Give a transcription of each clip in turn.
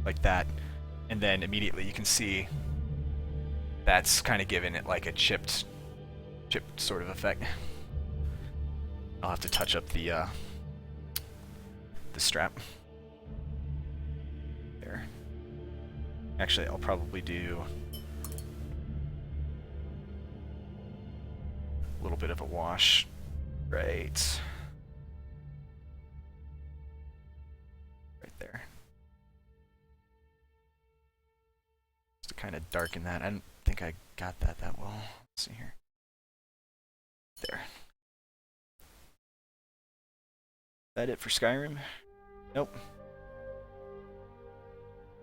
like that, and then immediately you can see that's kind of giving it like a chipped sort of effect. I'll have to touch up the strap there. Actually, I'll probably do a little bit of a wash, right there, just to kind of darken that. I don't think I got that well. Let's see here. There. Is that it for Skyrim? Nope.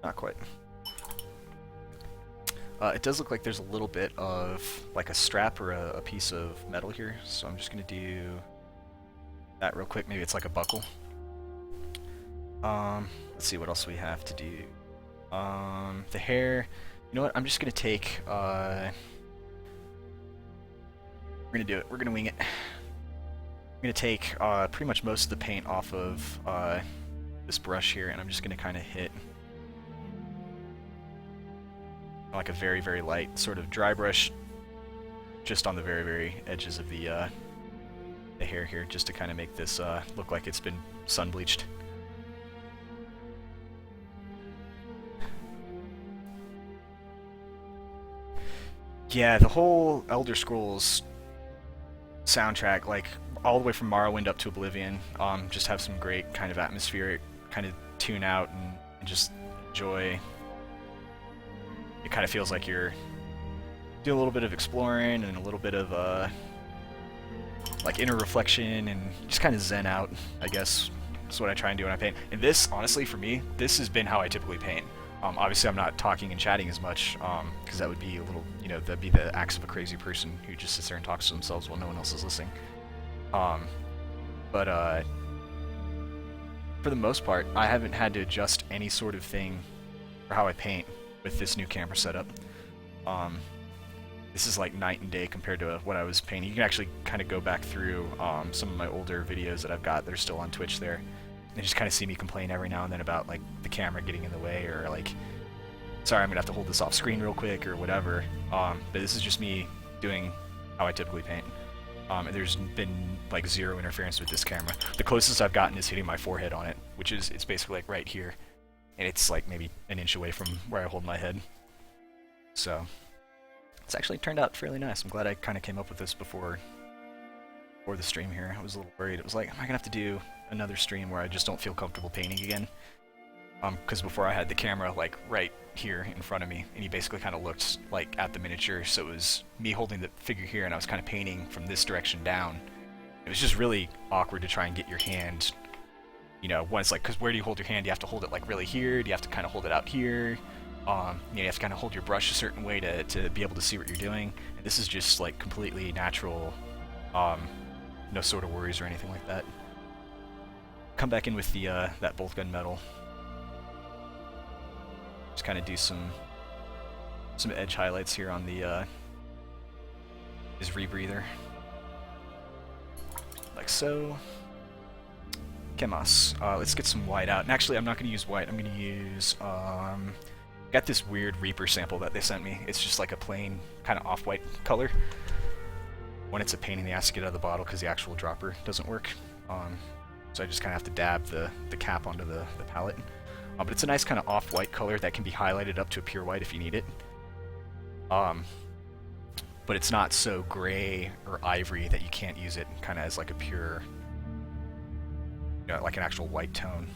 Not quite. It does look like there's a little bit of like a strap or a piece of metal here, so I'm just gonna do that real quick. Maybe it's like a buckle. Let's see what else we have to do. The hair. You know what? I'm just gonna take. We're gonna do it. We're gonna wing it. I'm gonna take pretty much most of the paint off of this brush here, and I'm just gonna kind of hit like a very, very light sort of dry brush just on the very, very edges of the hair here, just to kind of make this look like it's been sun bleached. Yeah, the whole Elder Scrolls soundtrack, like all the way from Morrowind up to Oblivion, just have some great kind of atmospheric kind of tune out and just enjoy. It kind of feels like you're doing a little bit of exploring and a little bit of like inner reflection and just kind of zen out, I guess. That's what I try and do when I paint. And this, honestly, for me, this has been how I typically paint. Obviously, I'm not talking and chatting as much, because that would be a little, you know, that'd be the acts of a crazy person who just sits there and talks to themselves while no one else is listening. But for the most part, I haven't had to adjust any sort of thing for how I paint with this new camera setup. This is like night and day compared to what I was painting. You can actually kind of go back through some of my older videos that I've got that are still on Twitch there, and just kind of see me complain every now and then about like the camera getting in the way, or like, sorry, I'm gonna have to hold this off screen real quick or whatever. But this is just me doing how I typically paint. And there's been like zero interference with this camera. The closest I've gotten is hitting my forehead on it, which is, it's basically like right here, and it's like maybe an inch away from where I hold my head. So it's actually turned out fairly nice. I'm glad I kind of came up with this before the stream here. I was a little worried. It was like, am I gonna have to do another stream where I just don't feel comfortable painting again? Because before I had the camera like right here in front of me, and you basically kind of looked like at the miniature, so it was me holding the figure here, and I was kind of painting from this direction down. It was just really awkward to try and get your hand, you know, once like, because where do you hold your hand? Do you have to hold it like really here? Do you have to kind of hold it out here? You know, you have to kind of hold your brush a certain way to be able to see what you're doing. And this is just like completely natural, no sort of worries or anything like that. Come back in with the that bolt gun metal. Just kind of do some edge highlights here on the his rebreather, like so. Kemas. Let's get some white out. And actually, I'm not going to use white. I'm going to use got this weird Reaper sample that they sent me. It's just like a plain kind of off-white color. When it's a pain in the ass to get out of the bottle because the actual dropper doesn't work. So I just kind of have to dab the cap onto the palette. But it's a nice kind of off-white color that can be highlighted up to a pure white if you need it. But it's not so gray or ivory that you can't use it kind of as like a pure, you know, like an actual white tone.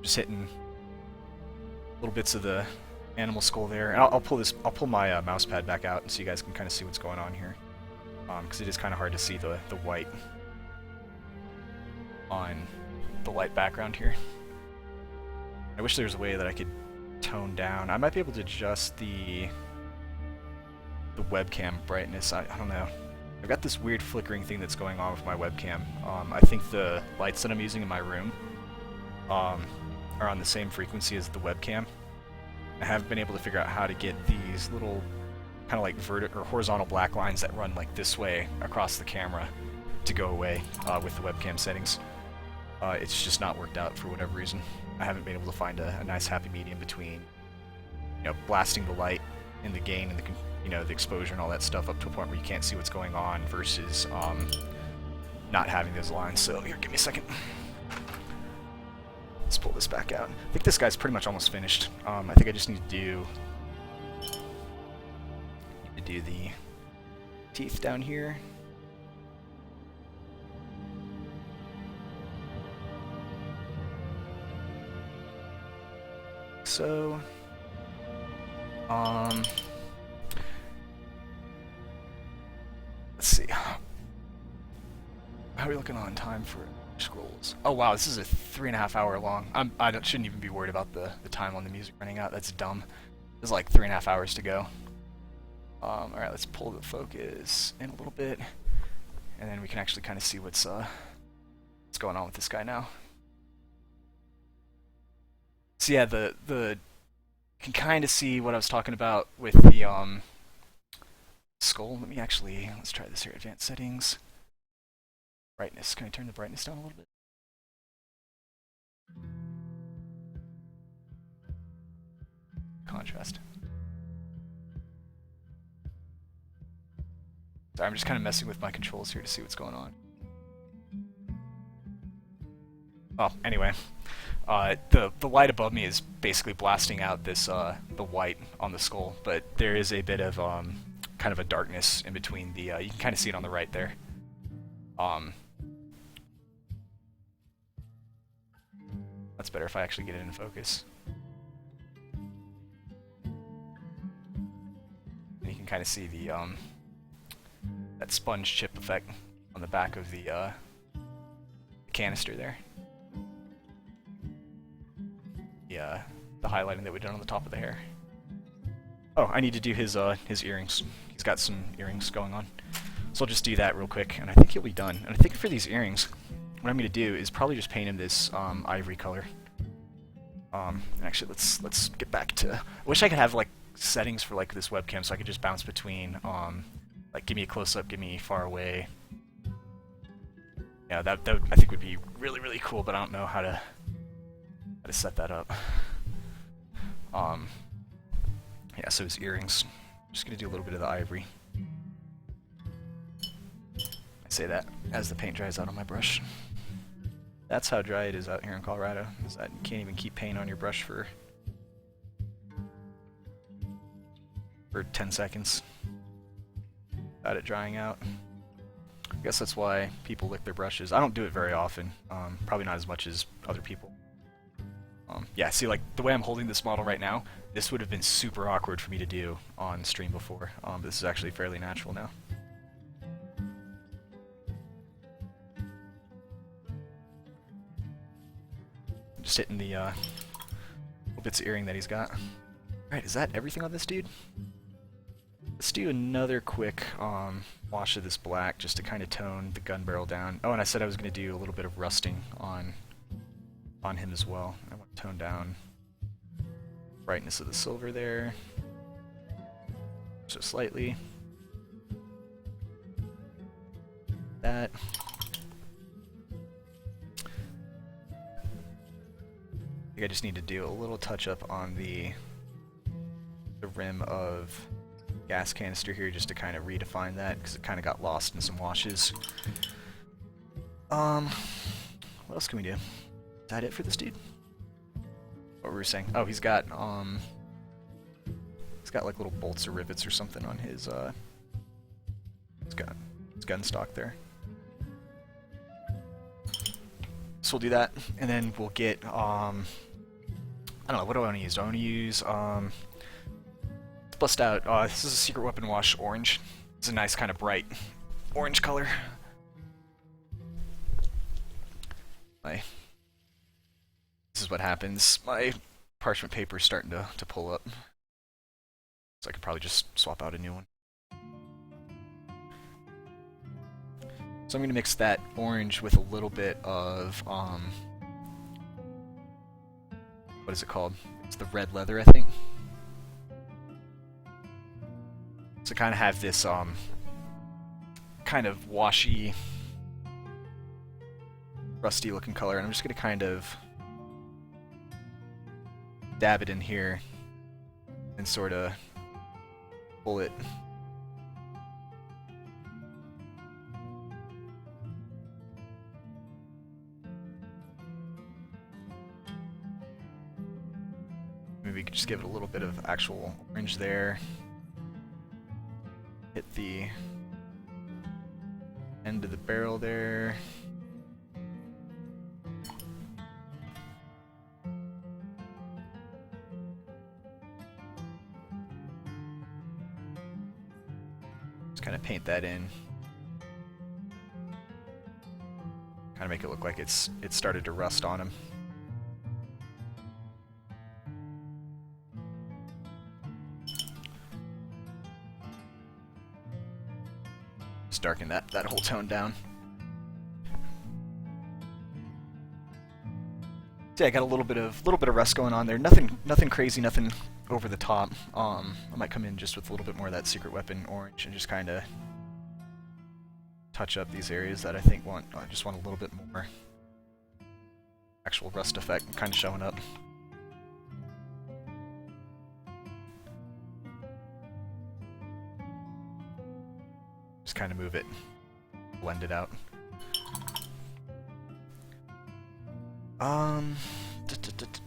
Just hitting little bits of the animal skull there, and I'll pull my mouse pad back out so you guys can kind of see what's going on here, because it is kind of hard to see the white on the light background here. I wish there was a way that I could tone down. I might be able to adjust the webcam brightness. I don't know. I've got this weird flickering thing that's going on with my webcam. I think the lights that I'm using in my room are on the same frequency as the webcam. I haven't been able to figure out how to get these little kind of like vertical or horizontal black lines that run like this way across the camera to go away with the webcam settings. It's just not worked out for whatever reason. I haven't been able to find a nice happy medium between, blasting the light and the gain and the exposure and all that stuff up to a point where you can't see what's going on versus not having those lines. So here, give me a second. Let's pull this back out. I think this guy's pretty much almost finished. I think I just need to do the teeth down here. So, let's see. How are we looking on time for scrolls? Oh wow, this is a 3.5 hour long. Shouldn't even be worried about the time on the music running out. That's dumb. There's like 3.5 hours to go. Alright, let's pull the focus in a little bit, and then we can actually kind of see what's going on with this guy now. So yeah, you can kind of see what I was talking about with the skull. Let's try this here. Advanced settings. Brightness. Can I turn the brightness down a little bit? Contrast. Sorry, I'm just kind of messing with my controls here to see what's going on. Oh, anyway. The light above me is basically blasting out this the white on the skull, but there is a bit of kind of a darkness in between the you can kind of see it on the right there. That's better if I actually get it in focus. And you can kind of see the that sponge chip effect on the back of the canister there. The highlighting that we've done on the top of the hair. Oh, I need to do his earrings. He's got some earrings going on. So I'll just do that real quick, and I think he'll be done. And I think for these earrings, what I'm going to do is probably just paint him this ivory color. Actually, let's get back to... I wish I could have like settings for like this webcam so I could just bounce between, like give me a close-up, give me far away. Yeah, that I think would be really, really cool, but I don't know how to set that up. Yeah, so his earrings. I'm just gonna do a little bit of the ivory. I say that as the paint dries out on my brush. That's how dry it is out here in Colorado, is that you can't even keep paint on your brush for 10 seconds without it drying out. I guess that's why people lick their brushes. I don't do it very often, probably not as much as other people. Yeah, see, like, the way I'm holding this model right now, this would have been super awkward for me to do on stream before. But this is actually fairly natural now. Just hitting the little bits of earring that he's got. Alright, is that everything on this dude? Let's do another quick wash of this black just to kind of tone the gun barrel down. Oh, and I said I was going to do a little bit of rusting on him as well. I want to tone down brightness of the silver there, just slightly. That. I think I just need to do a little touch up on the rim of gas canister here just to kind of redefine that because it kind of got lost in some washes. What else can we do? Is that it for this dude? What were we saying? Oh, he's got like little bolts or rivets or something on his gun stock there. So we'll do that, and then we'll get I don't know, what do I want to use? Do I want to use let's bust out this is a Secret Weapon Wash orange. It's a nice kind of bright orange color. This is what happens. My parchment paper is starting to pull up. So I could probably just swap out a new one. So I'm going to mix that orange with a little bit of, what is it called? It's the red leather, I think. So kind of have this, kind of washy, rusty looking color, and I'm just going to kind of dab it in here and sort of pull it. Maybe we could just give it a little bit of actual orange there. Hit the end of the barrel there. Just kind of paint that in. Kind of make it look like it started to rust on him. Just darken that whole tone down. So yeah, I got a little bit of rust going on there. Nothing crazy, nothing over the top. I might come in just with a little bit more of that secret weapon orange and just kind of touch up these areas that I think just want a little bit more actual rust effect kind of showing up. Just kind of move it, blend it out.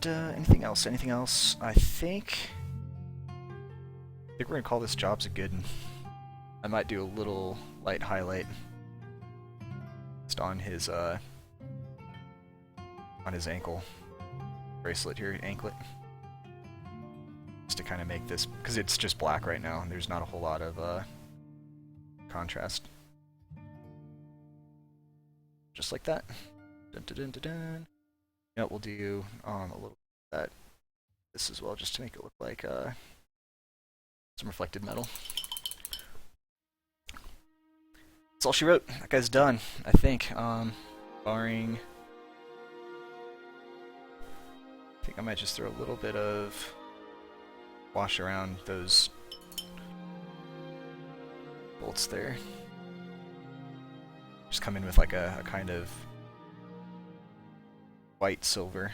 Anything else? Anything else? I think we're gonna call this jobs a good. I might do a little light highlight just on his ankle bracelet here, anklet, just to kind of make this, because it's just black right now and there's not a whole lot of contrast. Just like that. Dun, dun, dun, dun, dun. You know what, we'll do a little bit of this as well, just to make it look like some reflected metal. That's all she wrote. That guy's done, I think. Barring, I think I might just throw a little bit of wash around those bolts there. Just come in with like a kind of white silver.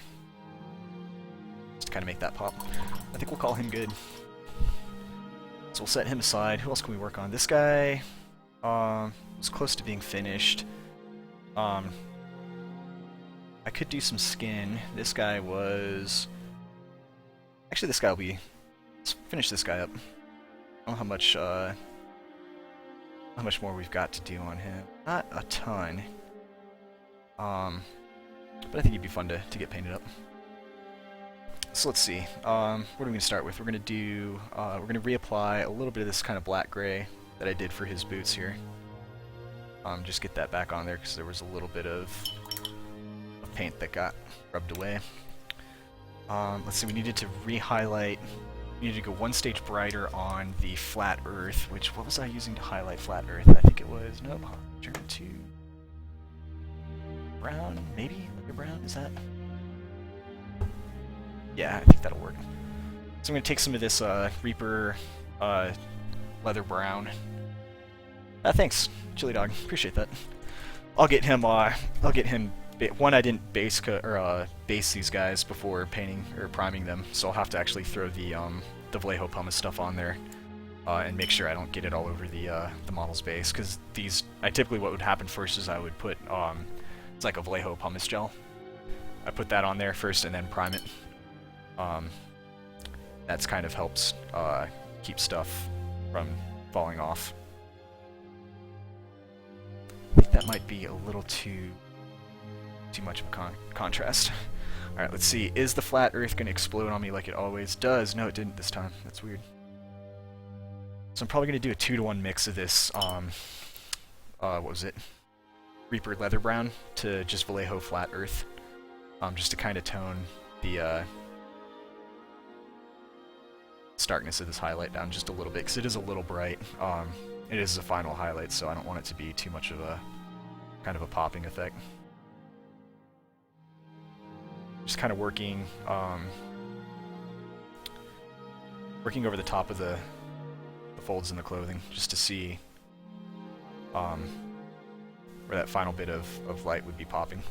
Just to kind of make that pop. I think we'll call him good. So we'll set him aside. Who else can we work on? This guy was close to being finished. I could do some skin. This guy was... Actually, this guy will be... Let's finish this guy up. I don't know how much more we've got to do on him. Not a ton. But I think he'd be fun to get painted up. So let's see. What are we going to start with? We're going to do... we're going to reapply a little bit of this kind of black gray that I did for his boots here. Just get that back on there because there was a little bit of paint that got rubbed away. Let's see, we needed to re-highlight... We needed to go one stage brighter on the flat earth, which, what was I using to highlight flat earth? I think it was... Nope. Turn to... brown, maybe? Like a brown? Is that... Yeah, I think that'll work. So I'm going to take some of this Reaper leather brown. Thanks, Chili Dog. Appreciate that. I'll get him. One, I didn't base these guys before painting or priming them, so I'll have to actually throw the Vallejo pumice stuff on there and make sure I don't get it all over the model's base. Because typically what would happen first is I would put it's like a Vallejo pumice gel. I put that on there first and then prime it. That's kind of helps keep stuff from falling off. I think that might be a little too much of a contrast. Alright, let's see. Is the flat earth going to explode on me like it always does? No, it didn't this time. That's weird. So I'm probably going to do a 2-to-1 mix of this, what was it? Reaper leather brown to just Vallejo flat earth. Just to kind of tone the starkness of this highlight down just a little bit, because it is a little bright. It is a final highlight, so I don't want it to be too much of a kind of a popping effect. Just kind of working over the top of the folds in the clothing, just to see where that final bit of light would be popping.